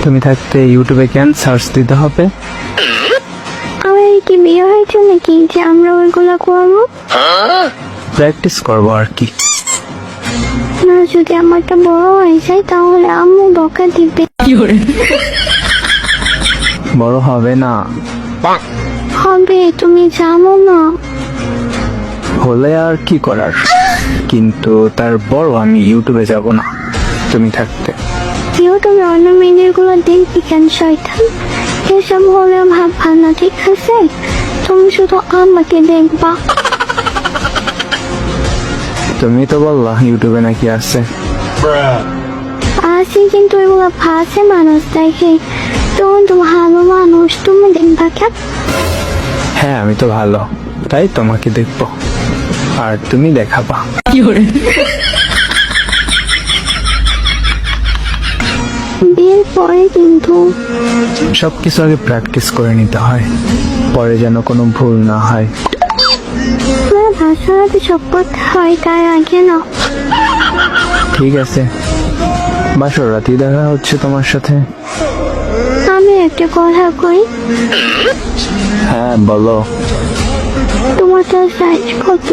তুমি থাকতে ইউটিউবে কেন সার্চ দিতে হবে? আমার কি বিয়ে হয়েছে নাকি যে আমরা ওইগুলো করবো? প্র্যাকটিস করবো আর কি। না, যদি আমারটা বড় হয়ে যায় তাহলে আম্মু বকা দিবে। বড় হবে না। হবে, তুমি জানো না? হলে আর কি করার, কিন্তু তার বড় আমি ইউটিউবে যাব না তুমি থাকতে। ইউটিউবে অন্য মেয়েদেরগুলো দেখবি কেন শয়তান? এসব হলে ভাববা না, ঠিক আছে? তুমি শুধু আমাকে দেখবা। তুমি তো বললা ইউটিউবে নাকি আছে। আছে, কিন্তু এগুলো ফাঁসে মানুষ দেখে। তুমি তো ভালো মানুষ, তুমি দেখবা কেন? হ্যাঁ আমি তো ভালো, তাই তোমাকে দেখবো আর তুমি দেখাবা। বিয়ের পরে কিন্তু সবকিছু আগে প্র্যাকটিস করে নিতে হয়, পরে যেন কোনো ভুল না হয়। তোমার ভাষাতে সব করতে হয়, তার আগে না। ঠিক আছে, বাসর রাতেই দেখা হচ্ছে তোমার সাথে। আমি একটা কথা কই, হ্যাঁ বলো। তোমারটা সাইজ কত?